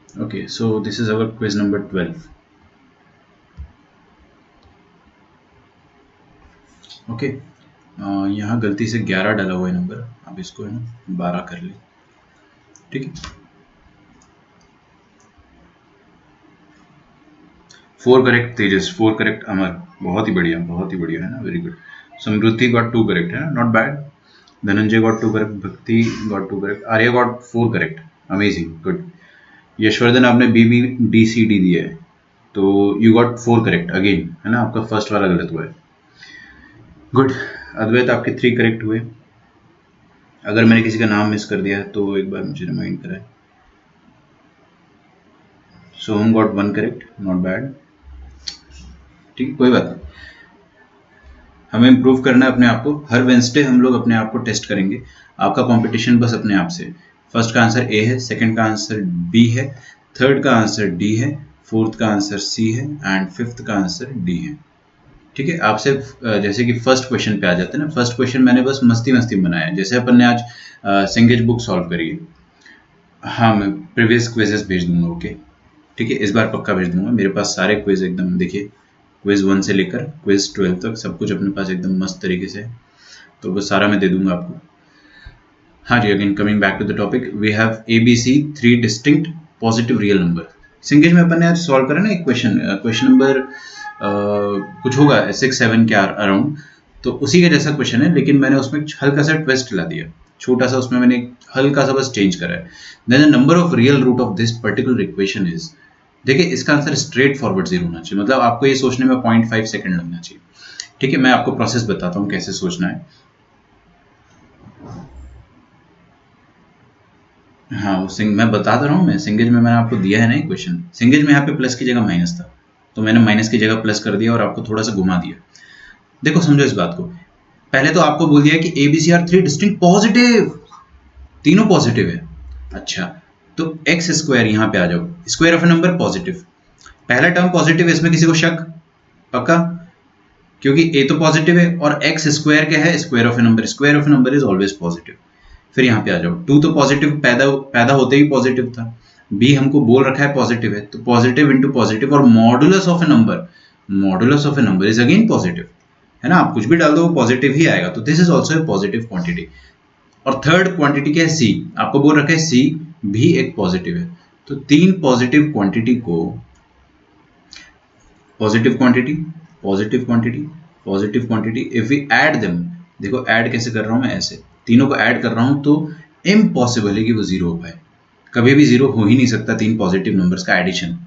Okay, so this is our quiz number 12. Okay, यहाँ गलती से 11 डाला हुआ है नंबर, आप इसको है ना 12 कर ले। ठीक है, 4 करेक्ट तेजस, 4 करेक्ट अमर, बहुत ही बढ़िया है ना, very good. Samriddhi got 2 correct है ना, not bad. Dhananjay got 2 correct, Bhakti got 2 correct, Arya got 4 correct, amazing, good. Yashvardhan आपने B B D C D दिया है, तो यू गॉट 4 करेक्ट अगेन, है ना, आपका फर्स्ट वाला गलत हुआ है, गुड। अद्वैत आपके 3 करेक्ट हुए। अगर मैंने किसी का नाम मिस कर दिया है तो एक बार मुझे रिमाइंड कराए। सोहम गॉट 1 करेक्ट, नॉट बैड, ठीक, कोई बात नहीं। हमें इम्प्रूव करना है अपने आप को, हर वेंसडे हम लोग अपने आप को टेस्ट करेंगे। आपका कंपटीशन बस अपने आप से। फर्स्ट का आंसर ए है, सेकंड का आंसर बी है, थर्ड का आंसर डी है, फोर्थ का आंसर सी है एंड फिफ्थ का आंसर डी है। ठीक है, आपसे जैसे कि फर्स्ट क्वेश्चन पे आ जाते हैं ना, फर्स्ट क्वेश्चन मैंने बस मस्ती मस्ती में बनाया है, जैसे अपन ने आज सिंगेज बुक सॉल्व करी है। हाँ, मैं प्रीवियस क्विजेस भेज दूंगा, ओके, ठीक है, इस बार पक्का भेज दूंगा। मेरे पास सारे क्विज एकदम, देखिए, क्विज 1 से लेकर क्विज 12 तक सब कुछ अपने पास एकदम मस्त तरीके से है, तो वो सारा मैं दे दूंगा आपको। हाँ जी, again coming back to the topic, we have a B c 3 distinct positive real number. सिंगेज में अपन ने आज सॉल्व करा ना एक क्वेश्चन, क्वेश्चन नंबर कुछ होगा 6-7 के अराउंड, तो उसी का जैसा क्वेश्चन है, लेकिन मैंने उसमें हल्का सा ट्विस्ट ला दिया, छोटा सा, उसमें मैंने हल्का सा बस चेंज करा है। Then the number of real root of this particular equation is, देखिए इसका आंसर स्ट्रेट फॉरवर्ड 0 होना चाहिए, मतलब आपको ये सोचने में 0.5 सेकंड लगना चाहिए। ठीक है, मैं आपको प्रोसेस बताता हूँ कैसे सोचना है। हाँ, वो मैं बता रहा हूँ, मैं सिंगेज में मैंने आपको दिया है ना क्वेश्चन, सिंगेज में यहाँ पे प्लस की जगह माइनस था, तो मैंने माइनस की जगह प्लस कर दिया और आपको थोड़ा सा घुमा दिया। देखो समझो इस बात को, पहले तो आपको बोल दिया कि A B C are 3 distinct positive, तीनों पॉजिटिव है। अच्छा, तो एक्स स्क्वायर यहाँ पे आ जाओ, square of a number positive, पहला टर्म पॉजिटिव है, इसमें किसी को शक? पक्का, क्योंकि ए तो पॉजिटिव है और एक्स स्क्वायर क्या है, square of a number, square of a number is always positive. फिर यहाँ पे आ जाओ, टू तो पॉजिटिव पैदा पैदा होते ही पॉजिटिव था, बी हमको बोल रखा है पॉजिटिव है, तो पॉजिटिव इंटू पॉजिटिव, और modulus of a number, modulus of a number is again positive, है ना, आप कुछ भी डाल दो वो पॉजिटिव ही आएगा, तो this is also a positive quantity. और थर्ड क्वांटिटी क्या है, सी, आपको बोल रखा है सी भी एक पॉजिटिव है, तो तीन पॉजिटिव क्वांटिटी को, positive quantity, positive quantity, positive quantity, if we add them, देखो ऐड कैसे कर रहा हूं मैं, ऐसे तीनों को ऐड कर रहा हूं, तो इम्पॉसिबल है कि वो जीरो हो पाए, कभी भी जीरो हो ही नहीं सकता तीन पॉजिटिव नंबर्स का एडिशन।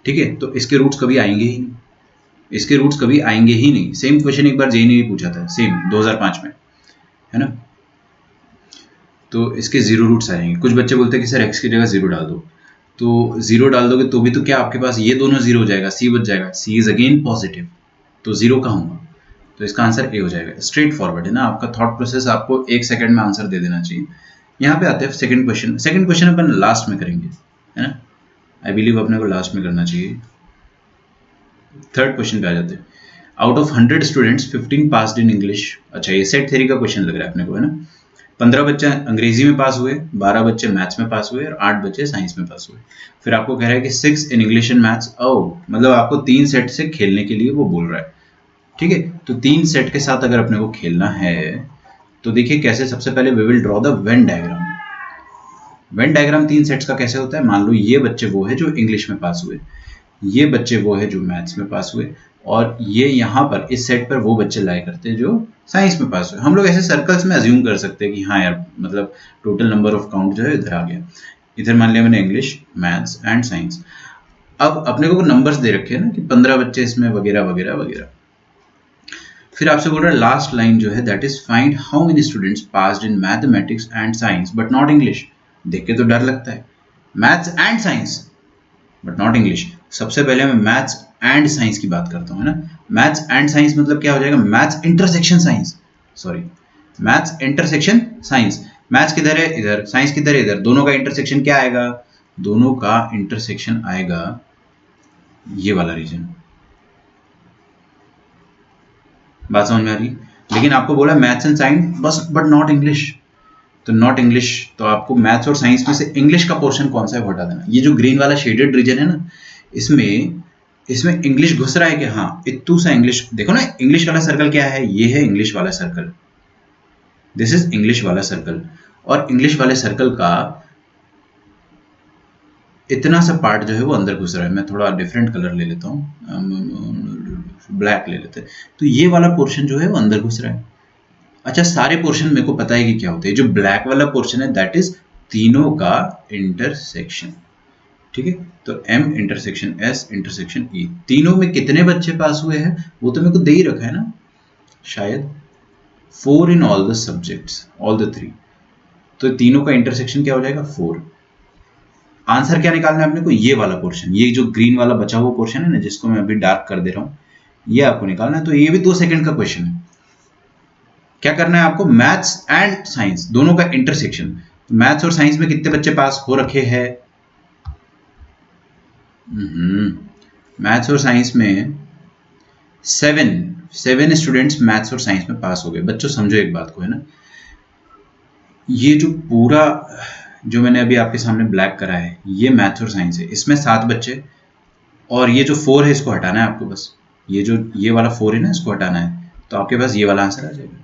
ठीक है, तो इसके रूट्स कभी आएंगे ही नहीं, इसके रूट्स कभी आएंगे ही नहीं। सेम क्वेश्चन एक बार जेई ने भी पूछा था, सेम 2005 में, है ना, तो इसके जीरो रूट्स आएंगे। कुछ बच्चे बोलते हैं कि सर एक्स की जगह जीरो डाल दो, तो जीरो डाल दोगे तो भी तो क्या आपके पास ये दोनों जीरो हो जाएगा, सी बच जाएगा, सी इज अगेन पॉजिटिव, तो जीरो कहाँ होगा, तो इसका आंसर ए हो जाएगा। स्ट्रेट फॉरवर्ड है ना, आपका थॉट प्रोसेस आपको एक सेकंड में आंसर दे देना चाहिए। यहाँ पे आते हैं सेकंड क्वेश्चन, सेकंड क्वेश्चन अपन लास्ट में करेंगे, है ना, आई बिलीव अपने को लास्ट में करना चाहिए। थर्ड क्वेश्चन पे आ जाते हैं, out of 100 students 15 passed in English. अच्छा, ये सेट थ्योरी का क्वेश्चन लग रहा है अपने को, है ना, 15 बच्चे अंग्रेजी में पास हुए, 12 बच्चे मैथ्स में पास हुए और 8 बच्चे साइंस में पास हुए। फिर आपको कह रहा है कि 6 इन इंग्लिश एंड मैथ्स, ओ मतलब आपको 3 सेट से खेलने के लिए वो बोल रहा है। ठीक है, तो 3 सेट के साथ अगर अपने को खेलना है, तो देखिए कैसे, सबसे पहले we will draw the Venn diagram. Venn diagram 3 sets का कैसे होता है, मान लो ये बच्चे वो है जो इंग्लिश में पास हुए, ये बच्चे वो है जो मैथ्स में पास हुए, और ये यहाँ पर इस सेट पर वो बच्चे लाए करते हैं जो साइंस में पास हुए। हम लोग ऐसे सर्कल्स में अज्यूम कर सकते हैं कि हाँ यार, मतलब टोटल नंबर ऑफ काउंट जो है इधर आ गया, इधर मान लिया मैंने इंग्लिश, मैथ्स एंड साइंस। अब अपने को नंबर्स दे रखे हैं ना कि 15 बच्चे इसमें वगैरह वगैरह वगैरह। फिर आपसे बोल रहा है लास्ट लाइन जो है, that is find how many students passed in mathematics and science but not English. देख के तो डर लगता है, maths and science but not English. सबसे पहले मैं मैथ्स एंड साइंस की बात करता हूँ, है ना, मैथ्स एंड साइंस मतलब क्या हो जाएगा, maths intersection science, sorry, maths intersection science. Maths किधर है, इधर, साइंस किधर है, इधर, दोनों का इंटरसेक्शन क्या आएगा, दोनों का इंटरसेक्शन आएगा ये वाला रीजन। बात समझ में आ रही, लेकिन आपको बोला मैथ्स एंड साइंस बस बट नॉट इंग्लिश, तो नॉट इंग्लिश, तो आपको मैथ्स और साइंस में से इंग्लिश का पोर्शन कौन सा है वो हटा देना। ये जो ग्रीन वाला शेडेड रीजन है ना, इसमें इंग्लिश घुस रहा है कि हाँ, इतू सा इंग्लिश। देखो ना, इंग्लिश वाला सर्कल क्या है, ये है इंग्लिश वाला सर्कल, दिस इज इंग्लिश वाला सर्कल। और इंग्लिश वाले सर्कल का इतना सा पार्ट जो है वो अंदर घुस रहा है। मैं थोड़ा डिफरेंट कलर ले लेता हूँ, ब्लैक ले लेते हैं। तो ये वाला पोर्शन जो है वो अंदर घुस रहा है। अच्छा, सारे पोर्शन मेरे को पता है कि क्या होते हैं। जो ब्लैक वाला पोर्शन है दैट इज तीनों का इंटरसेक्शन, ठीक है। तो M intersection S intersection E, तीनों में कितने बच्चे पास हुए हैं वो तो मेरे को दे ही रखा है ना, शायद 4 in all the subjects, all the 3। तो तीनों का इंटरसेक्शन क्या हो जाएगा, 4। आंसर क्या निकालना है अपने को, ये वाला पोर्शन, ये जो ग्रीन वाला बचा हुआ पोर्शन है ना, जिसको मैं अभी डार्क कर दे रहा हूं, ये आपको निकालना है। तो ये भी 2 सेकंड का क्वेश्चन है। क्या करना है आपको, मैथ्स एंड साइंस दोनों का इंटरसेक्शन। मैथ्स और साइंस में कितने बच्चे पास हो रखे हैं, मैथ्स और साइंस में 7 स्टूडेंट्स मैथ्स और साइंस में पास हो गए। बच्चों समझो एक बात को, है ना, ये जो पूरा जो मैंने अभी आपके सामने ब्लैक करा है, ये मैथ्स और साइंस है, इसमें 7 बच्चे, और ये जो 4 है इसको हटाना है आपको बस। ये वाला 4 है ना, इसको हटाना है, तो आपके पास ये वाला आंसर आ जाएगा।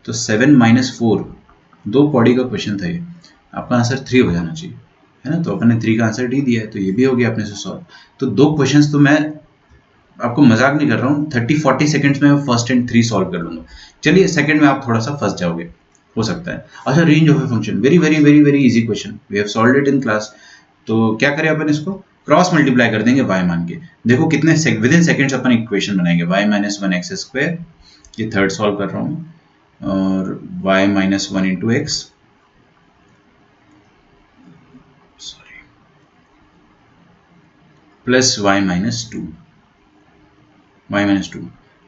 तो 7 - 4, 2 पौड़ी का क्वेश्चन था ये, आपका आंसर 3 हो जाना चाहिए, है ना। तो अपन ने 3 का आंसर डी दिया है, तो ये भी हो गया अपने से सॉल्व। तो 2 क्वेश्चंस तो मैं आपको मजाक नहीं कर रहा हूँ, 30-40 सेकंड्स में फर्स्ट एंड 3 सॉल्व कर लूंगा। चलिए, सेकंड में आप थोड़ा सा फंस जाओगे, हो सकता है। अच्छा, range of a function, very very very very easy question, we have solved it in class. तो क्या करें अपन, इसको क्रॉस मल्टीप्लाई कर देंगे y मान के। देखो कितने with in seconds upon equation बनाएंगे, y - 1 x², ये थर्ड सॉल्व कर रहा हूँ, और y - 1 into x, sorry, plus y - 2, y - 2,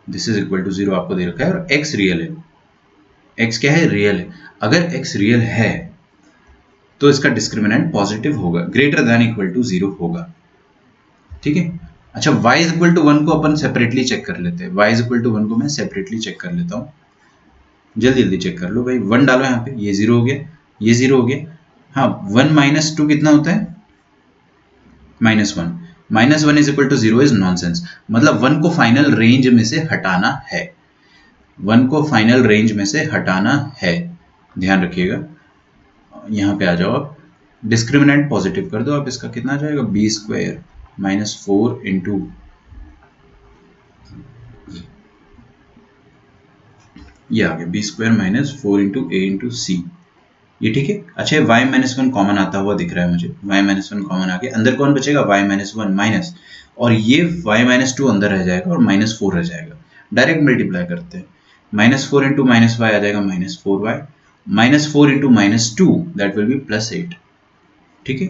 this is equal to 0 आपको दे रखा है। और x रियल है, x क्या है, रियल है। अगर x रियल है तो इसका डिस्क्रिमिनेंट पॉजिटिव होगा, ग्रेटर देन इक्वल टू 0 होगा, ठीक है। अच्छा, y इज इक्वल टू 1 को अपन सेपरेटली चेक कर लेते हैं। y इज इक्वल टू 1 को मैं सेपरेटली चेक कर लेता हूँ, जल्दी जल्दी चेक कर लो भाई। 1 डालो यहाँ पे, ये 0 हो गया, ये 0 हो गया। हाँ, 1 - 2 कितना होता है, -1, -1 is equal to 0 is nonsense. मतलब 1 को फाइनल रेंज में से हटाना है, 1 को फाइनल रेंज में से हटाना है, ध्यान रखिएगा। यहाँ पे आ जाओ आप, डिस्क्रिमिनेंट पॉजिटिव कर दो आप, इसका कितना आ जाएगा, b² - 4 इंटू, ये आ गया b² - 4 इंटू a इंटू सी, ये ठीक है। अच्छा, y - 1 कॉमन आता हुआ दिख रहा है मुझे, y - 1 कॉमन आ गया, अंदर कौन बचेगा, y - 1 माइनस, और ये y - 2 अंदर रह जाएगा और -4 रह जाएगा। डायरेक्ट मल्टीप्लाई करते हैं, -4 इंटू -y आ जाएगा -4y, -4 into -2 that will be +8, ठीक है।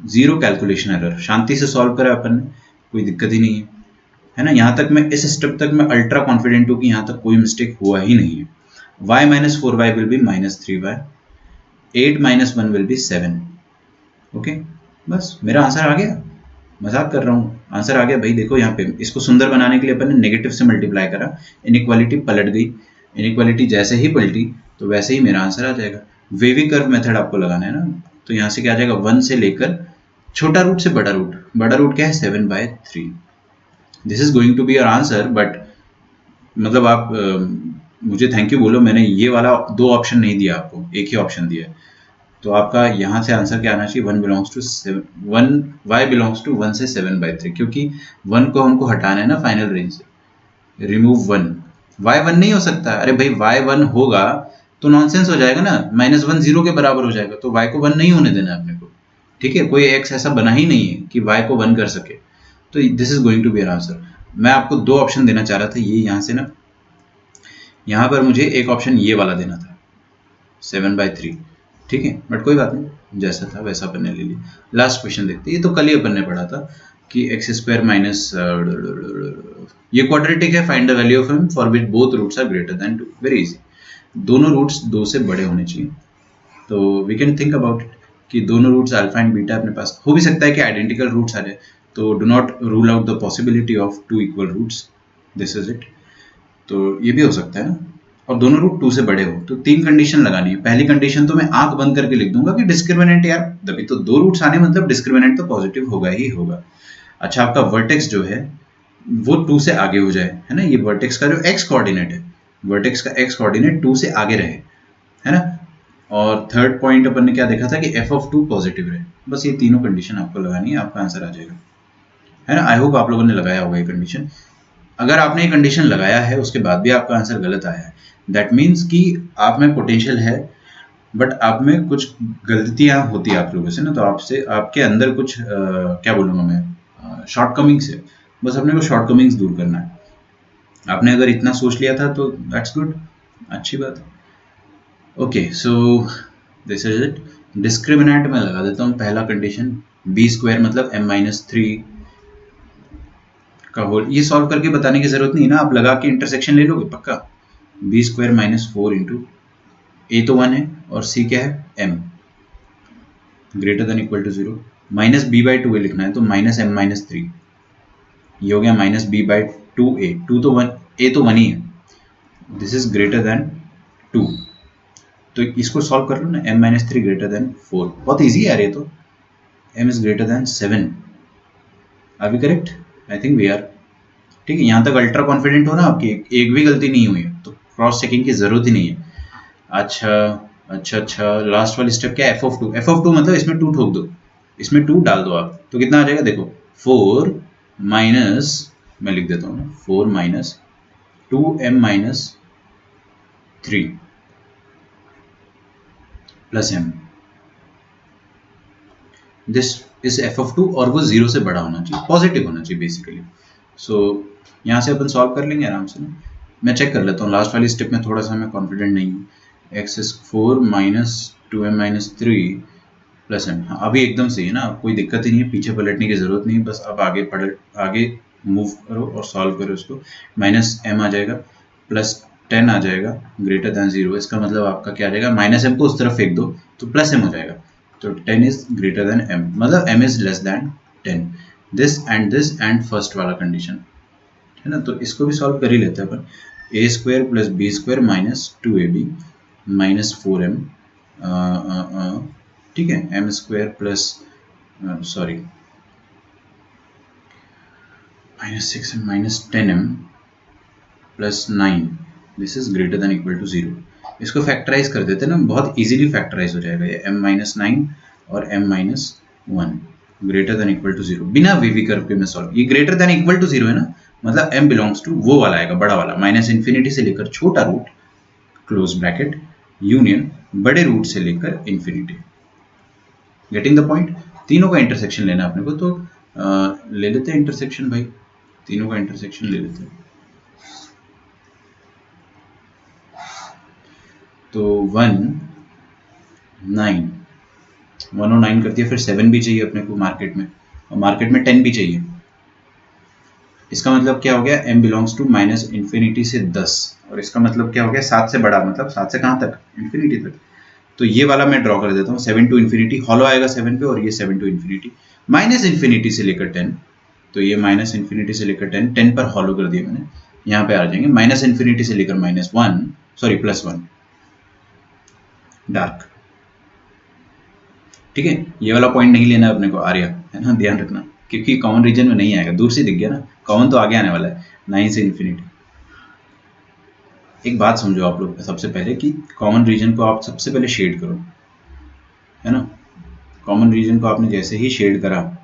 0 कैलकुलेशन एरर, शांति से सॉल्व करा अपन ने, कोई दिक्कत ही नहीं है ना। यहाँ तक मैं, इस स्टेप तक मैं अल्ट्रा कॉन्फिडेंट हूँ कि यहाँ तक कोई मिस्टेक हुआ ही नहीं है। y - 4y will be -3y, 8 - 1 will be 7, okay. बस मेरा आंसर आ गया, मजाक कर रहा हूँ, आंसर आ गया भाई। देखो यहाँ पे, इसको सुंदर बनाने के लिए अपन ने नेगेटिव से मल्टीप्लाई करा, इनइक्वालिटी पलट गई, इनइक्वालिटी जैसे ही पलटी तो वैसे ही मेरा आंसर आ जाएगा। वेवी कर्व मेथड आपको लगाना है ना, तो यहाँ से क्या आ जाएगा, 1 से लेकर छोटा रूट से बड़ा रूट, बड़ा रूट क्या है, 7/3, this is going to be your answer. But मतलब आप मुझे थैंक यू बोलो, मैंने ये वाला 2 ऑप्शन नहीं दिया आपको, एक ही ऑप्शन दिया है। तो आपका यहाँ से आंसर क्या आना चाहिए, 1 belongs to 7, 1 y belongs to 1 से 7/3, क्योंकि 1 को हमको हटाना है ना फाइनल रेंज से, रिमूव 1, y 1 नहीं हो सकता। अरे भाई, y 1 होगा तो नॉनसेंस हो जाएगा ना, -1 0 के बराबर हो जाएगा, तो y को 1 नहीं होने देना अपने को, ठीक है। कोई x ऐसा बना ही नहीं है कि y को 1 कर सके, तो this is going to be our answer. मैं आपको 2 ऑप्शन देना चाह रहा था, ये यहाँ से ना, यहाँ पर मुझे एक ऑप्शन ये वाला देना था, 7/3, ठीक है, बट कोई बात नहीं, जैसा था वैसा अपन ने ले लिया। लास्ट क्वेश्चन देखते हैं, ये तो कल ही अपन ने पढ़ा था कि x² माइनस, ये क्वाड्रेटिक है, find the value of m for which both roots are greater than 2, very easy. दोनों रूट्स 2 से बड़े होने चाहिए, तो we can think about it कि दोनों रूट्स अल्फा एंड बीटा अपने पास हो भी सकता है कि आइडेंटिकल रूट्स आ जाए, तो do not rule out the possibility of 2 equal roots, this is it. तो ये भी हो सकता है ना, और दोनों रूट 2 से बड़े हो, तो 3 कंडीशन लगानी है। पहली कंडीशन तो मैं आंख बंद करके लिख दूंगा कि डिस्क्रिमिनेंट यार, तभी तो 2 रूट्स आने मतलब डिस्क्रिमिनेंट तो पॉजिटिव होगा ही होगा। अच्छा, आपका वर्टेक्स जो है वो 2 से आगे हो जाए, है ना, ये वर्टेक्स का जो एक्स कोऑर्डिनेट है, वर्टेक्स का एक्स कोऑर्डिनेट 2 से आगे रहे, है ना। और थर्ड पॉइंट अपन ने क्या देखा था कि एफ ऑफ 2 पॉजिटिव रहे। बस ये तीनों कंडीशन आपको लगानी है, आपका आंसर आ जाएगा, है ना। आई होप आप लोगों ने लगाया होगा ये कंडीशन। अगर आपने ये कंडीशन लगाया है उसके बाद भी आपका आंसर गलत आया है, दैट मीन्स कि आप में पोटेंशियल है बट आप में कुछ गलतियां होती है आप लोगों से ना, तो आपसे आपके अंदर कुछ क्या बोलूँगा मैं, शॉर्टकमिंग्स है। बस अपने को शॉर्टकमिंग्स दूर करना है। आपने अगर इतना सोच लिया था तो दैट्स गुड, अच्छी बात है। Okay, so this is it. Discriminant में लगा देता हूँ पहला कंडीशन, बी स्क्वायर मतलब m-3 का होल। ये सॉल्व करके बताने की जरूरत नहीं है ना, आप लगा के इंटरसेक्शन ले लोगे पक्का। बी स्क्वायर -4 इंटू ए तो 1 है और सी क्या है m, greater than equal to 0, minus B by 2 लिखना है तो -m-3, ये हो गया -b/2a, 2 तो 1, a तो 1 ही है, दिस इज ग्रेटर देन 2, तो इसको सॉल्व कर लो ना, m-3 ग्रेटर देन 4, बहुत इजी है यार ये तो। m is greater than 7, are we correct? I think we are. ठीक है, यहाँ तक अल्ट्रा कॉन्फिडेंट हो ना, आपकी एक भी गलती नहीं हुई है तो क्रॉस चेकिंग की जरूरत ही नहीं है। अच्छा अच्छा, लास्ट वाली स्टेप क्या है, एफ ऑफ 2, एफ ऑफ 2 मतलब इसमें 2 ठोक दो, इसमें 2 डाल दो आप, तो कितना आ जाएगा देखो, 4 माइनस, मैं लिख देता हूँ ना, 4 minus 2m-3 plus m, this is F of 2 और वो 0 से बड़ा होना चाहिए, पॉजिटिव होना चाहिए बेसिकली। सो यहाँ से अपन सॉल्व कर लेंगे आराम से ना। मैं चेक कर लेता हूँ, लास्ट वाली स्टेप में थोड़ा सा मैं कॉन्फिडेंट नहीं हूँ। X is 4 minus 2m-3 plus m, हाँ अभी एकदम सही है ना, कोई दिक्कत ही नहीं है, पीछे पलटने की जरूरत नहीं है, बस अब आगे मूव करो और सॉल्व करो इसको। माइनस m आ जाएगा, प्लस 10 आ जाएगा, ग्रेटर देन 0, इसका मतलब आपका क्या आ जाएगा, माइनस m को उस तरफ फेंक दो तो प्लस m हो जाएगा, तो 10 इज ग्रेटर देन m, मतलब m is less than 10, this and first वाला कंडीशन, है ना। तो इसको भी सॉल्व कर ही लेते हैं अपन, a square plus b square minus 2ab minus 4m, ठीक है, m square plus sorry -6 minus 10m plus 9, this is greater than equal to 0। इसको फैक्टराइज कर देते हैं ना, बहुत इजीली फैक्टराइज हो जाएगा ये, m-9 और m-1 greater than equal to 0, बिना वीवी कर्व के मैं सॉल्व, ये ग्रेटर देन इक्वल टू 0 है ना, मतलब m बिलोंग्स टू वो वाला आएगा, बड़ा वाला, माइनस इन्फिनिटी से लेकर छोटा रूट क्लोज ब्रैकेट यूनियन बड़े रूट से लेकर इन्फिनिटी। Getting the point? तीनों का इंटरसेक्शन लेना अपने को, तो ले लेते हैं इंटरसेक्शन भाई, तीनों का इंटरसेक्शन ले लेते हैं। तो 109 कर दिया, फिर 7 भी चाहिए अपने को मार्केट में, और मार्केट में 10 भी चाहिए। इसका मतलब क्या हो गया, m belongs to minus infinity से 10, और इसका मतलब क्या हो गया, 7 से बड़ा, मतलब 7 से कहाँ तक, इन्फिनिटी तक। तो ये वाला मैं ड्रॉ कर देता हूँ, 7 टू इन्फिनिटी, हॉलो आएगा 7 पे, और ये 7 टू इन्फिनिटी, माइनस इन्फिनिटी से लेकर 10, तो ये माइनस इन्फिनिटी से लेकर 10 पर हॉलो कर दिया मैंने, यहाँ पे आ जाएंगे माइनस इन्फिनिटी से लेकर -1, सॉरी +1 डार्क, ठीक है। ये वाला पॉइंट नहीं लेना अपने को, आर्या, है ना, ध्यान रखना, क्योंकि कॉमन रीजन में नहीं आएगा, दूर से दिख गया ना, कॉमन तो आगे आने वाला है 9 से इन्फिनिटी। एक बात समझो आप लोग सबसे पहले कि कॉमन रीजन को आप सबसे पहले शेड करो, है ना। कॉमन रीजन को आपने जैसे ही शेड करा,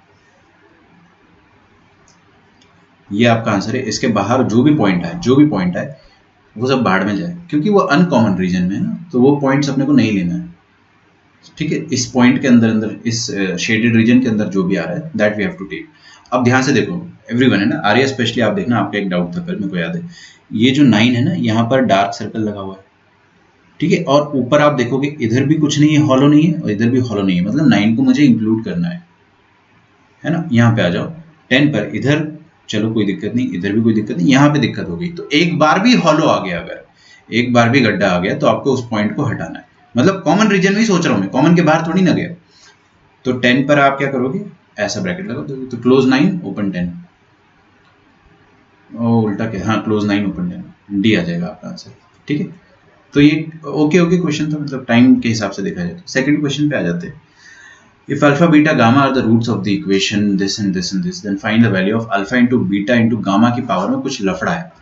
ये आपका आंसर है। इसके बाहर जो भी पॉइंट है वो सब बाहर में जाए, क्योंकि वो अनकॉमन रीजन में है ना, तो वो पॉइंट्स अपने को नहीं लेना है, ठीक है। इस पॉइंट के अंदर इस शेडेड रीजन के अंदर जो भी आ रहा है that we have to take. अब ध्यान से देखो एवरीवन, है ना, आर्या स्पेशली आप देखना, आपका एक डाउट था कल, मेरे को याद है, ये जो 9 है ना, यहाँ पर डार्क सर्कल लगा हुआ है, ठीक है, और ऊपर आप देखोगे इधर भी कुछ नहीं है, हॉलो नहीं है, और इधर भी हॉलो नहीं है, मतलब 9 को मुझे इंक्लूड करना है ना। यहाँ पे आ जाओ 10 पर, इधर चलो कोई दिक्कत नहीं, इधर भी कोई दिक्कत नहीं, यहाँ पे दिक्कत हो गई, तो एक बार भी हॉलो आ गया, अगर एक बार भी गड्ढा आ गया तो आपको उस पॉइंट को हटाना है, मतलब कॉमन रीजन में ही सोच रहा हूँ मैं, कॉमन के बाहर थोड़ी ना गया। तो 10 पर आप क्या करोगे, ऐसा ब्रैकेट लगा दोगे, तो क्लोज 9 ओपन 10, ओ उल्टा क्या, हाँ क्लोज 9 ओपन 10, डी आ जाएगा आपका आंसर, ठीक है। तो ये ओके ओके क्वेश्चन था, मतलब टाइम के हिसाब से देखा जाए तो। सेकंड क्वेश्चन पे आ जाते हैं। If alpha beta gamma are the roots of the equation this and this and this, then find the value of alpha into beta into gamma की पावर में कुछ लफड़ा है।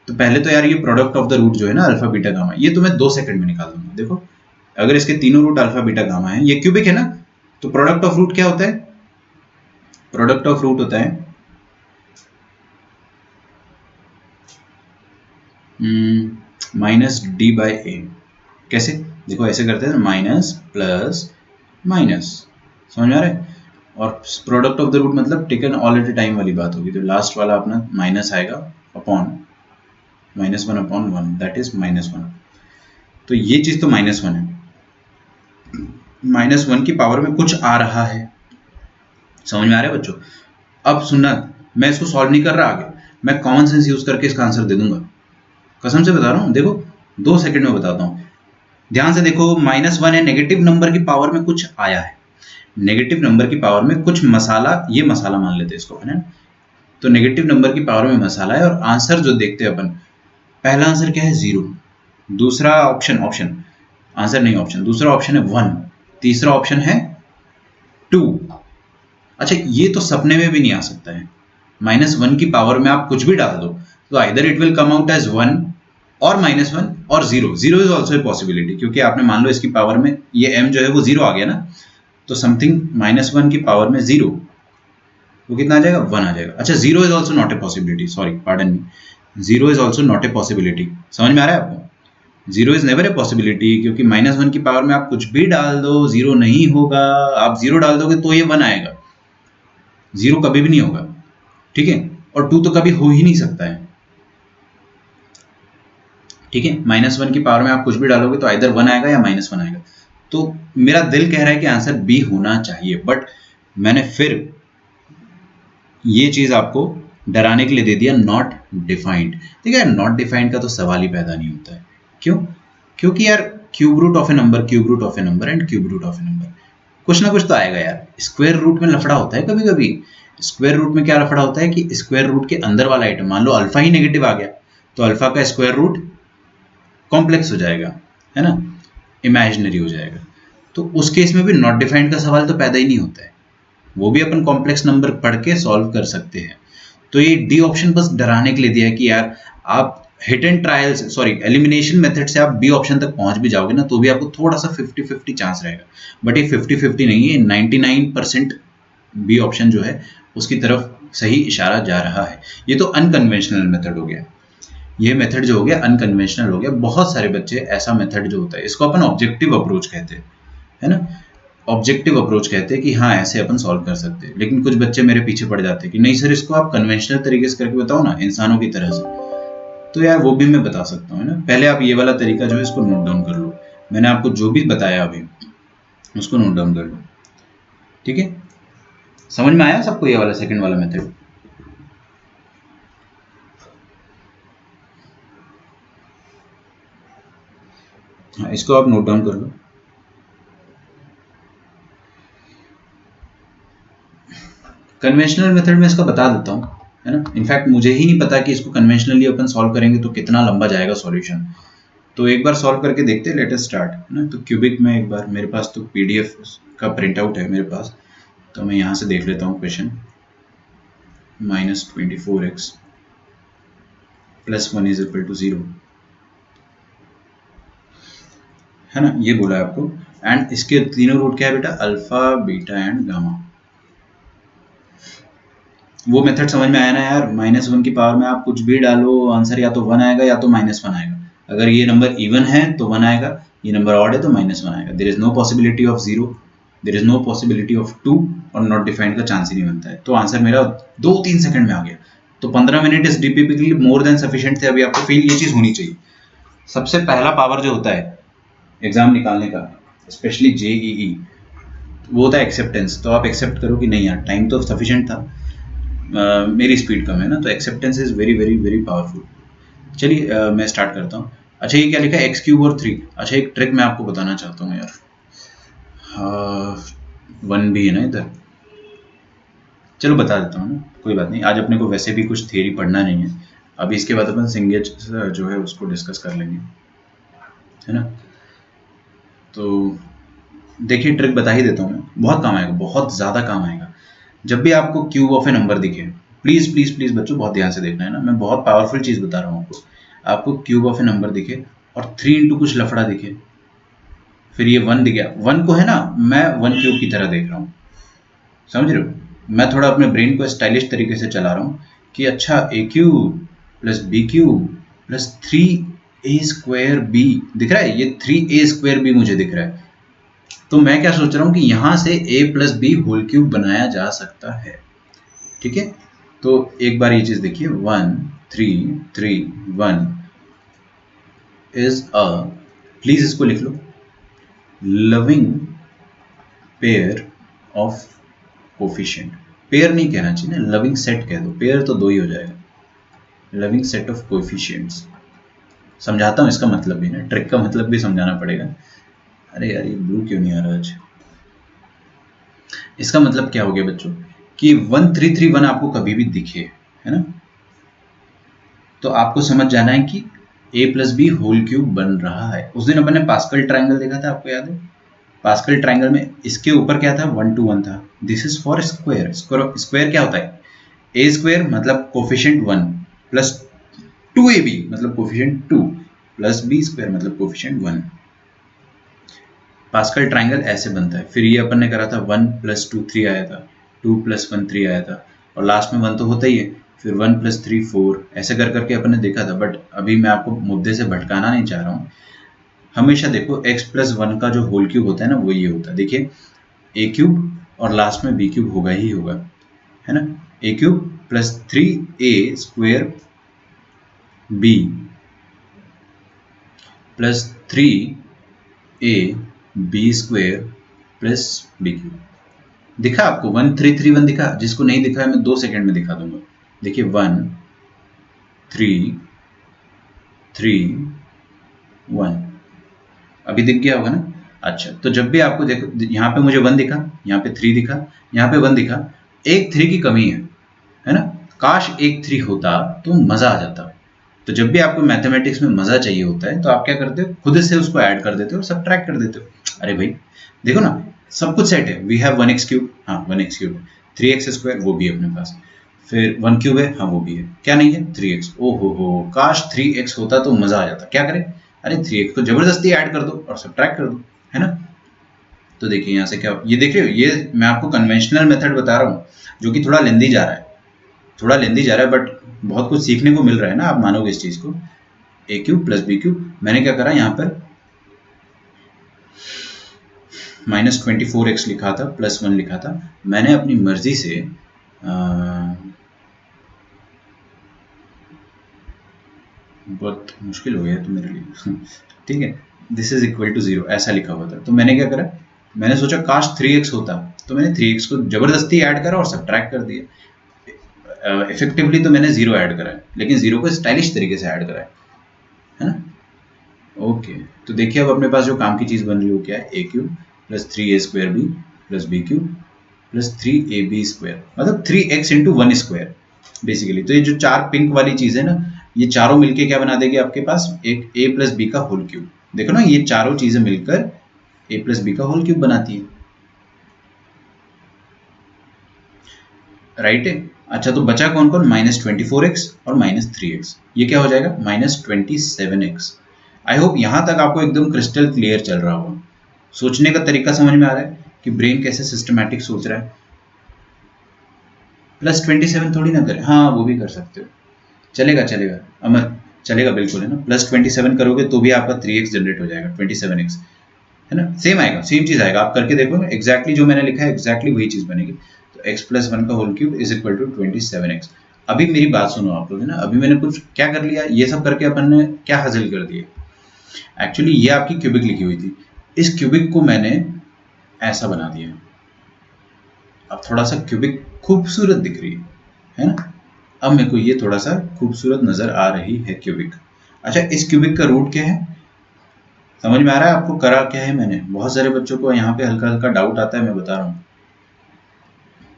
तो पहले तो यार ये प्रोडक्ट ऑफ द रूट जो है ना अल्फा बीटा गामा, ये तो मैं 2 सेकंड में निकाल दूंगा। देखो अगर इसके तीनों रूट अल्फा बीटा गामा है, ये क्यूबिक है ना, तो प्रोडक्ट ऑफ रूट क्या होता है? प्रोडक्ट ऑफ रूट होता है माइनस डी बाई ए। कैसे? देखो ऐसे करते हैं, माइनस प्लस माइनस, समझ में आ रहा है? और प्रोडक्ट ऑफ द रूट मतलब taken all at a time वाली बात होगी, तो लास्ट वाला अपना माइनस आएगा अपॉन -1 अपॉन 1, दैट इज -1। तो ये चीज तो -1 है, -1 की पावर में कुछ आ रहा है। समझ में आ रहा है बच्चों? अब सुनना, मैं इसको सॉल्व नहीं कर रहा आगे, मैं कॉमन सेंस यूज करके इसका आंसर दे दूंगा, कसम से बता रहा हूँ। देखो 2 सेकंड में बताता हूँ, ध्यान से देखो। -1 है, नेगेटिव नंबर की पावर में कुछ आया है, नेगेटिव नंबर की पावर में कुछ मसाला, ये मसाला मान लेते हैं इसको, है ना। तो नेगेटिव नंबर की पावर में मसाला है, और आंसर जो देखते हैं अपन, पहला आंसर क्या है? 0, दूसरा ऑप्शन आंसर नहीं ऑप्शन, दूसरा ऑप्शन है 1, तीसरा ऑप्शन है 2। अच्छा ये तो सपने में भी नहीं आ सकता है, -1 की पावर में आप कुछ भी डाल दो तो either it will come out as 1 और -1 और 0 इज ऑल्सो ए पॉसिबिलिटी, क्योंकि आपने मान लो इसकी पावर में ये m जो है वो 0 आ गया ना, तो समथिंग -1 की पावर में 0, वो कितना आ जाएगा? 1 आ जाएगा। अच्छा 0 is also not a possibility, sorry pardon me, 0 is also not a possibility. समझ में आ रहा है आपको? 0 इज नेवर ए पॉसिबिलिटी, क्योंकि -1 की पावर में आप कुछ भी डाल दो 0 नहीं होगा। आप 0 डाल दोगे तो ये 1 आएगा, 0 कभी भी नहीं होगा, ठीक है। और 2 तो कभी हो ही नहीं सकता है, ठीक है। -1 की पावर में आप कुछ भी डालोगे तो आइदर 1 आएगा या -1 आएगा। तो मेरा दिल कह रहा है कि आंसर बी होना चाहिए, बट मैंने फिर ये चीज आपको डराने के लिए दे दिया, नॉट डिफाइंड। ठीक है, नॉट डिफाइंड का तो सवाल ही पैदा नहीं होता है। क्यों? क्योंकि यार cube root of a number, cube root of a number and cube root of a number, कुछ ना कुछ तो आएगा यार। स्क्वायर रूट में लफड़ा होता है कभी कभी। स्क्वायर रूट में क्या लफड़ा होता है कि स्क्वायर रूट के अंदर वाला आइटम, मान लो अल्फा ही नेगेटिव आ गया, तो अल्फा का स्क्वायर रूट कॉम्प्लेक्स हो जाएगा, है ना, इमेजिनरी हो जाएगा। तो उस केस में भी नॉट डिफाइंड का सवाल तो पैदा ही नहीं होता है, वो भी अपन कॉम्प्लेक्स नंबर पढ़ के सॉल्व कर सकते हैं। तो ये डी ऑप्शन बस डराने के लिए दिया है कि यार आप hit and trials, sorry elimination method से आप बी ऑप्शन तक पहुंच भी जाओगे ना, तो भी आपको थोड़ा सा 50-50 चांस रहेगा, बट ये 50-50 नहीं है, 99% बी ऑप्शन जो है उसकी तरफ सही इशारा जा रहा है। ये तो अनकन्वेंशनल मेथड हो गया, ये मेथड जो हो गया अनकन्वेंशनल हो गया। बहुत सारे बच्चे ऐसा मेथड जो होता है, इसको अपन ऑब्जेक्टिव अप्रोच कहते हैं, है ना, ऑब्जेक्टिव अप्रोच कहते हैं कि हाँ ऐसे अपन सॉल्व कर सकते हैं। लेकिन कुछ बच्चे मेरे पीछे पड़ जाते हैं कि नहीं सर इसको आप कन्वेंशनल तरीके से करके बताओ ना, इंसानों की तरह से। तो यार वो भी मैं बता सकता हूँ, है ना। पहले आप ये वाला तरीका जो है इसको नोट डाउन कर लो, मैंने आपको जो भी बताया अभी उसको नोट डाउन कर लो, ठीक है। समझ में आया सबको ये वाला सेकंड वाला मेथड? हाँ इसको आप नोट डाउन कर लो। कन्वेंशनल मेथड में इसका बता देता हूँ, है ना। इनफैक्ट मुझे ही नहीं पता कि इसको कन्वेंशनली अपन सॉल्व करेंगे तो कितना लंबा जाएगा सॉल्यूशन। तो एक बार सॉल्व करके देखते हैं, लेट अस स्टार्ट, है ना। तो क्यूबिक में एक बार, मेरे पास तो पीडीएफ का प्रिंट आउट है मेरे पास, तो मैं यहाँ से देख लेता हूँ question. -24x + 1 is equal to 0, है ना, ये बोला है आपको। एंड इसके तीनों रूट क्या है बेटा? Alpha beta and gamma. वो मेथड समझ में आया ना यार? -1 की पावर में आप कुछ भी डालो, आंसर या तो 1 आएगा या तो -1 आएगा। अगर ये नंबर इवन है तो 1 आएगा, ये नंबर ऑड है तो -1 आएगा। There is no possibility of 0, there is no possibility of 2, और नॉट डिफाइंड का चांस ही नहीं बनता है। तो आंसर मेरा 2-3 सेकंड में आ गया। तो 15 मिनट इस डीपीपी के लिए मोर देन सफिशिएंट थे। अभी आपको फील ये चीज होनी चाहिए, सबसे पहला पावर जो होता है एग्जाम निकालने का, स्पेशली जेईई, वो होता है एक्सेप्टेंस। तो आप एक्सेप्ट करो कि नहीं यार टाइम तो सफिशिएंट था, मेरी स्पीड कम है ना, तो acceptance is very very very powerful. चलिए मैं स्टार्ट करता हूँ। अच्छा ये क्या लिखा है? x³ और 3। अच्छा एक ट्रिक मैं आपको बताना चाहता हूँ यार, 1 भी है ना इधर, चलो बता देता हूँ ना, कोई बात नहीं। आज अपने को वैसे भी कुछ थियरी पढ़ना नहीं है, अभी इसके बाद अपन सिंगेज जो है उसको डिस्कस कर लेंगे। है ना। तो देखिए ट्रिक बता ही देता हूँ मैं, बहुत काम आएगा, बहुत ज़्यादा काम आएगा। जब भी आपको क्यूब ऑफ ए नंबर दिखे, प्लीज़ प्लीज़ प्लीज़ बच्चों बहुत ध्यान से देखना है ना, मैं बहुत पावरफुल चीज़ बता रहा हूँ आपको। आपको क्यूब ऑफ ए नंबर दिखे और 3 इंटू कुछ लफड़ा दिखे, फिर ये 1 दिख गया, 1 को है ना मैं 1 क्यूब की तरह देख रहा हूँ, समझ रहे हो। मैं थोड़ा अपने ब्रेन को स्टाइलिश तरीके से चला रहा हूँ कि अच्छा a cube plus b cube plus 3a² b दिख रहा है, ये 3a² बी मुझे दिख रहा है। तो मैं क्या सोच रहा हूँ कि यहां से a plus B whole cube बनाया जा सकता है, ठीक है। तो एक बार ये चीज देखिए, 1 3 3 1 इज अ, प्लीज इसको लिख लो, loving pair of coefficient. Pair नहीं कहना चाहिए ना, लविंग सेट कह दो, पेयर तो 2 ही हो जाएगा, लविंग सेट ऑफ कोफिशिएंट्स। समझाता हूँ इसका मतलब भी ना, ट्रिक का मतलब भी समझाना पड़ेगा। अरे यार ये ब्लू क्यों नहीं आ रहा आज। इसका मतलब क्या हो गया बच्चों कि 1331 आपको कभी भी दिखे, है ना, तो आपको समझ जाना है कि a plus B whole cube बन रहा है। उस दिन अपन ने पास्कल ट्रायंगल देखा था, आपको याद है। पास्कल ट्रायंगल में इसके ऊपर क्या था, 1 to 1 था। This is for square. Square क्या होता है, ए स्क्वायर मतलब कोफिशिएंट 1 प्लस 2ab मतलब कोफिशिएंट 2 प्लस बी स्क्वायर मतलब कोफिशिएंट 1। पास्कल ट्रायंगल ऐसे बनता है। फिर ये अपन ने करा था 1 प्लस 2 3 आया था, 2 प्लस 1 3 आया था, और लास्ट में 1 तो होता ही है, फिर 1 प्लस 3 4, ऐसे कर करके अपन ने देखा था। बट अभी मैं आपको मुद्दे से भटकाना नहीं चाह रहा हूँ। हमेशा देखो x प्लस 1 का जो होल क्यूब होता है ना वो ये होता है, देखिए ए क्यूब और लास्ट में बी क्यूब होगा ही होगा, है ना। A cube plus 3a² b plus 3ab² plus b cube. दिखा आपको 1331 दिखा, जिसको नहीं दिखा है मैं 2 सेकंड में दिखा दूंगा। देखिए 1 3 3 1 अभी दिख गया होगा ना। अच्छा, तो जब भी आपको देखो यहाँ पे मुझे 1 दिखा, यहाँ पे 3 दिखा, यहाँ पे 1 दिखा, एक 3 की कमी है ना। काश एक 3 होता तो मजा आ जाता। तो जब भी आपको मैथमेटिक्स में मजा चाहिए होता है तो आप क्या करते हो, खुद से उसको ऐड कर देते हो, सब्ट्रैक्ट कर देते हो। अरे भाई देखो ना, सब कुछ सेट है, वी हैव 1x³ हाँ 1x³ 3x² वो भी है अपने पास, फिर 1 क्यूब है हाँ वो भी है, क्या नहीं है 3x। ओहो हो, काश 3x होता तो मजा आ जाता। क्या करें, अरे 3x को जबरदस्ती ऐड कर दो और सब्ट्रैक्ट कर दो, है ना। तो देखिए यहाँ से क्या, ये देख रहे हो, ये मैं आपको कन्वेंशनल मेथड बता रहा हूँ जो कि थोड़ा लेंदी जा रहा है, थोड़ा लेंदी जा रहा है, बट बहुत कुछ सीखने को मिल रहा है ना, आप मानोगे इस चीज को। ए क्यूब प्लस बी क्यूब, मैंने क्या करा यहाँ पर -24x लिखा था, +1 लिखा था, मैंने अपनी मर्जी से बहुत मुश्किल हो गया तो मेरे लिए ठीक है, दिस इज इक्वल टू 0 ऐसा लिखा हुआ था। तो मैंने क्या करा, मैंने सोचा काश 3x होता, तो मैंने 3x को जबरदस्ती ऐड करा और सब्ट्रैक्ट कर दिया। इफेक्टिवली तो मैंने 0 ऐड करा है, लेकिन 0 को स्टाइलिश तरीके से ऐड करा है ना। ओके, तो देखिए अब अपने पास जो काम की चीज बन रही हो क्या है, a cube plus 3a² b plus b cube plus 3ab² मतलब 3x इंटू 1² बेसिकली। तो ये जो 4 पिंक वाली चीज है ना, ये चारों मिलके क्या बना देगी आपके पास, एक a प्लस बी का होल क्यूब। देखो ना, ये चारों चीजें मिलकर a प्लस बी का होल क्यूब बनाती है, राइट है। अच्छा, तो बचा कौन कौन, -24x और -3x, ये क्या हो जाएगा -27x। आई होप यहां तक आपको एकदम क्रिस्टल क्लियर चल रहा होगा, सोचने का तरीका समझ में आ रहा है कि ब्रेन कैसे सिस्टमैटिक सोच रहा है। +27 थोड़ी ना करें, हाँ वो भी कर सकते हो, चलेगा चलेगा अमर, चलेगा बिल्कुल, है ना। +27 करोगे तो भी आपका 3x जनरेट हो जाएगा, 27x, है ना, सेम आएगा, सेम चीज आएगा। आप करके देखो एग्जैक्टली जो मैंने लिखा है एग्जैक्टली वही चीज बनेगी। तो x+1 का whole cube is equal to 27x। अभी मेरी बात सुनो आप लोग, है ना, अभी मैंने कुछ क्या कर लिया, ये सब करके अपन ने क्या हासिल कर दिया। एक्चुअली ये आपकी क्यूबिक लिखी हुई थी, इस क्यूबिक को मैंने ऐसा बना दिया। अब थोड़ा सा क्यूबिक खूबसूरत दिख रही है ना। अब मेरे को ये थोड़ा सा खूबसूरत नजर आ रही है क्यूबिक। अच्छा, इस क्यूबिक का रूट क्या है, समझ में आ रहा है आपको करा क्या है मैंने। बहुत सारे बच्चों को यहाँ पे हल्का हल्का डाउट आता है, मैं बता रहा हूँ।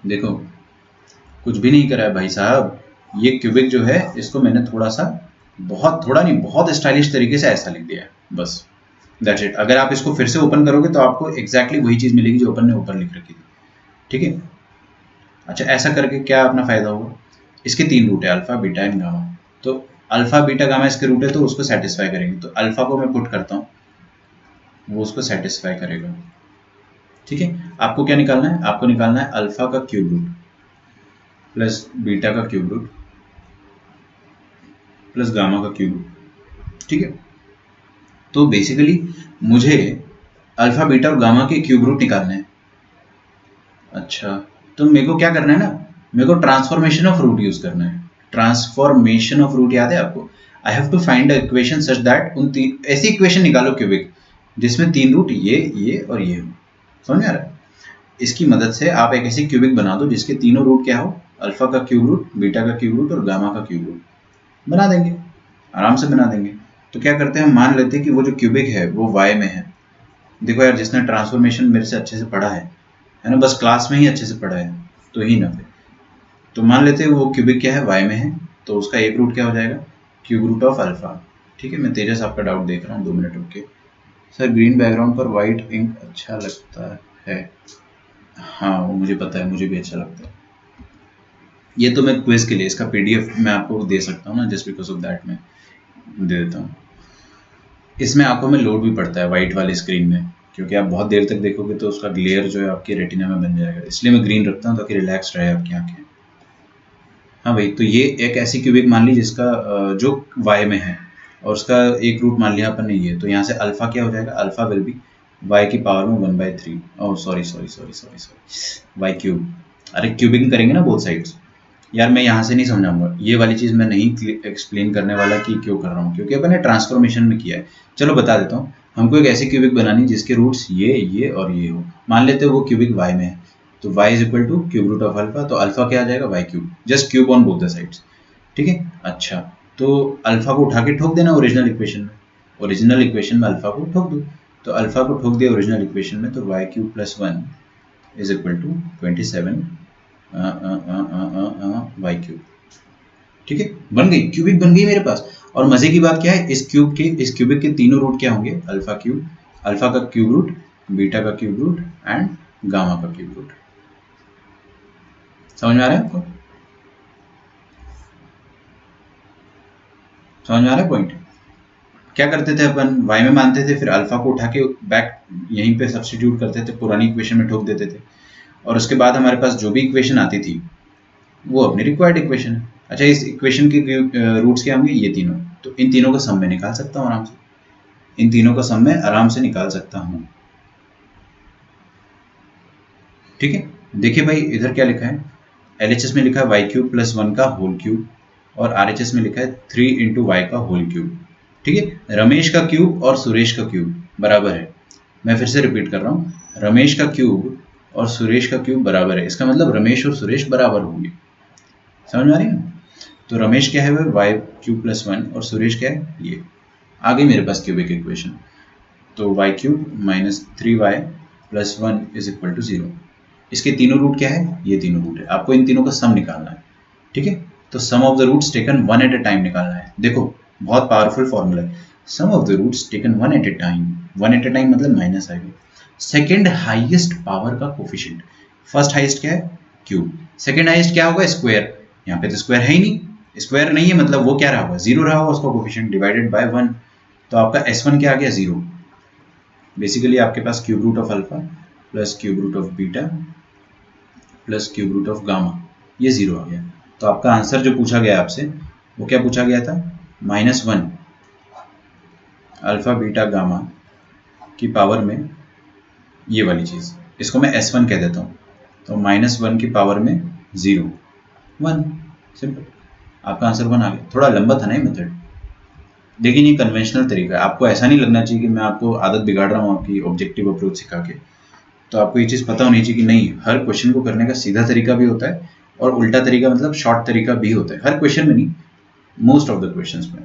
देखो, कुछ भी नहीं करा है भाई साहब, ये क्यूबिक जो है इसको मैंने थोड़ा सा, बहुत थोड़ा नहीं, बहुत स्टाइलिश तरीके से ऐसा लिख दिया है बस। That's it. अगर आप इसको फिर से ओपन करोगे तो आपको एग्जैक्टली वही चीज़ मिलेगी जो अपन ने ऊपर लिख रखी थी, ठीक है। अच्छा, ऐसा करके क्या अपना फायदा होगा, इसके 3 रूट है, अल्फा बीटा एंड गामा। तो अल्फा बीटा गामा इसके रूट है तो उसको सेटिस्फाई करेंगे। तो अल्फा को मैं पुट करता हूँ, वो उसको सेटिस्फाई करेगा, ठीक है। आपको क्या निकालना है, आपको निकालना है अल्फा का क्यूब रूट प्लस बीटा का क्यूब रूट प्लस गामा का क्यूब रूट, ठीक है। तो बेसिकली मुझे अल्फा बीटा और गामा के क्यूब रूट निकालने हैं। अच्छा, तो मेरे को क्या करना है ना, मेरे को ट्रांसफॉर्मेशन ऑफ रूट यूज करना है। ट्रांसफॉर्मेशन ऑफ रूट याद है आपको, I have to find a equation such that उन तीन ऐसी इक्वेशन निकालो क्यूबिक जिसमें 3 रूट ये और ये हो। समझ में आ रहा है? इसकी मदद से आप एक ऐसी क्यूबिक बना दो जिसके तीनों रूट क्या हो, अल्फा का क्यूब रूट, बीटा का क्यूब रूट और गामा का क्यूब रूट। बना देंगे, आराम से बना देंगे। तो क्या करते हैं, मान लेते हैं कि वो जो क्यूबिक है वो y में है। देखो यार, जिसने ट्रांसफॉर्मेशन मेरे से अच्छे से पढ़ा है ना, बस क्लास में ही अच्छे से पढ़ा है तो ही ना। तो मान लेते हैं वो क्यूबिक क्या है, y में है, तो उसका एक रूट क्या हो जाएगा, क्यूब रूट ऑफ अल्फा, ठीक है। मैं तेजस आपका डाउट देख रहा हूँ, 2 मिनट रुक के। सर ग्रीन बैकग्राउंड पर वाइट इंक अच्छा लगता है। हाँ वो मुझे पता है, मुझे भी अच्छा लगता है। ये तो मैं क्विज के लिए इसका पीडीएफ मैं आपको दे सकता हूँ ना, जस्ट बिकॉज ऑफ दैट मैं दे देता हूँ। इसमें आंखों में लोड भी पड़ता है वाइट वाली स्क्रीन में, क्योंकि आप बहुत देर तक देखोगे तो उसका ग्लेयर जो है आपकी रेटिना में बन जाएगा, इसलिए मैं ग्रीन रखता हूँ ताकि रिलैक्स रहे आपकी आंखें। हाँ भाई, तो ये एक ऐसी क्यूबिक मान ली जिसका जो y में है और उसका एक रूट मान लिया अपन ने ये, तो यहाँ से अल्फा क्या हो जाएगा, अल्फा विल बी y की पावर में 1/3। Oh sorry y cube. अरे क्यूबिंग करेंगे ना बोथ साइड्स। यार मैं यहाँ से नहीं समझाऊंगा, ये वाली चीज़ मैं नहीं एक्सप्लेन करने वाला कि क्यों कर रहा हूँ, क्योंकि अपन ने ट्रांसफॉर्मेशन में किया है। चलो बता देता हूँ, हमको एक ऐसी क्यूबिक बनानी जिसके रूट्स ये और ये हो। मान लेते हैं वो क्यूबिक y में है, तो y is equal to cube root of alpha, तो अल्फा क्या आ जाएगा, y cube, just cube on both the sides, ठीक है। अच्छा, तो अल्फा को उठा के ठोक देना ओरिजिनल इक्वेशन में, ओरिजिनल इक्वेशन में अल्फा को ठोक दो। तो अल्फा को ठोक दिया ओरिजिनल इक्वेशन में, तो y cube plus 1 is equal to 27 y cube, ठीक है। बन गई क्यूबिक, बन गई मेरे पास। और मजे की बात क्या है, इस क्यूबिक के तीनों रूट क्या होंगे, अल्फा क्यूब, अल्फा का क्यूब रूट, बीटा का क्यूब रूट एंड गामा का क्यूब रूट। समझ में आ रहा है आपको, समझ में आ रहा है पॉइंट। क्या करते थे अपन, y में मानते थे, फिर अल्फा को उठा के बैक यहीं पे सब्स्टिट्यूट करते थे, पुरानी इक्वेशन में ठोक देते थे, और उसके बाद हमारे पास जो भी इक्वेशन आती थी वो अपनी रिक्वायर्ड इक्वेशन है। अच्छा, इस इक्वेशन के रूट्स क्या होंगे, ये तीनों, तो इन तीनों का सम में निकाल सकता हूँ आराम से, इन तीनों का सम में आराम से निकाल सकता हूँ, ठीक है। देखिए भाई, इधर क्या लिखा है, LHS में लिखा है वाई क्यूब प्लस 1 का होल क्यूब, और RHS में लिखा है 3 इंटू वाई का होल क्यूब, ठीक है। रमेश का क्यूब और सुरेश का क्यूब बराबर है, मैं फिर से रिपीट कर रहा हूँ, रमेश का क्यूब और सुरेश का क्यूब बराबर है, इसका मतलब रमेश और सुरेश बराबर होंगे। समझ में आ रही है ना। तो रमेश क्या है वह वाई क्यूब प्लस 1 और सुरेश क्या है ये। आ गई मेरे पास क्यूबिक इक्वेशन। तो y cube minus 3y plus 1 is equal to 0। इसके तीनों रूट क्या है, ये तीनों रूट है, आपको इन तीनों का सम निकालना है, ठीक है। तो sum of the roots taken one at a time निकालना है। देखो बहुत पावरफुल फॉर्मूला है, sum of the roots taken one at a time, one at a time मतलब माइनस आएगा। सेकेंड हाइएस्ट पावर का कोफिशिएंट, फर्स्ट हाइएस्ट क्या है, क्यूब, सेकेंड हाइएस्ट क्या होगा, स्क्वायर, यहाँ पे तो स्क्वायर है ही नहीं, स्क्वायर नहीं है मतलब वो क्या रहा होगा, जीरो रहा होगा उसका कोफिशिएंट, डिवाइडेड बाय 1। तो आपका S1 क्या आ गया, 0। बेसिकली आपके पास cube root of alpha plus cube root of beta plus cube root of gamma, ये 0 आ गया। तो आपका आंसर जो पूछा गया आपसे, वो क्या पूछा गया था, -1 अल्फा बीटा गामा की पावर में ये वाली चीज़, इसको मैं S1 कह देता हूँ। तो -1 की पावर में 0 1, सिंपल, आपका आंसर 1 आ गया। थोड़ा लंबा था ना ये मेथड, लेकिन ये कन्वेंशनल तरीका है, आपको ऐसा नहीं लगना चाहिए कि मैं आपको आदत बिगाड़ रहा हूँ आपकी ऑब्जेक्टिव अप्रोच सिखा के। तो आपको ये चीज़ पता होनी चाहिए कि नहीं, हर क्वेश्चन को करने का सीधा तरीका भी होता है और उल्टा तरीका मतलब शॉर्ट तरीका भी होता है, हर क्वेश्चन में नहीं, मोस्ट ऑफ द क्वेश्चंस में,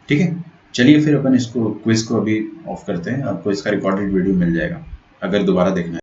ठीक है। चलिए फिर अपन इसको क्विज को अभी ऑफ करते हैं, आपको इसका रिकॉर्डेड वीडियो मिल जाएगा अगर दोबारा देखना है।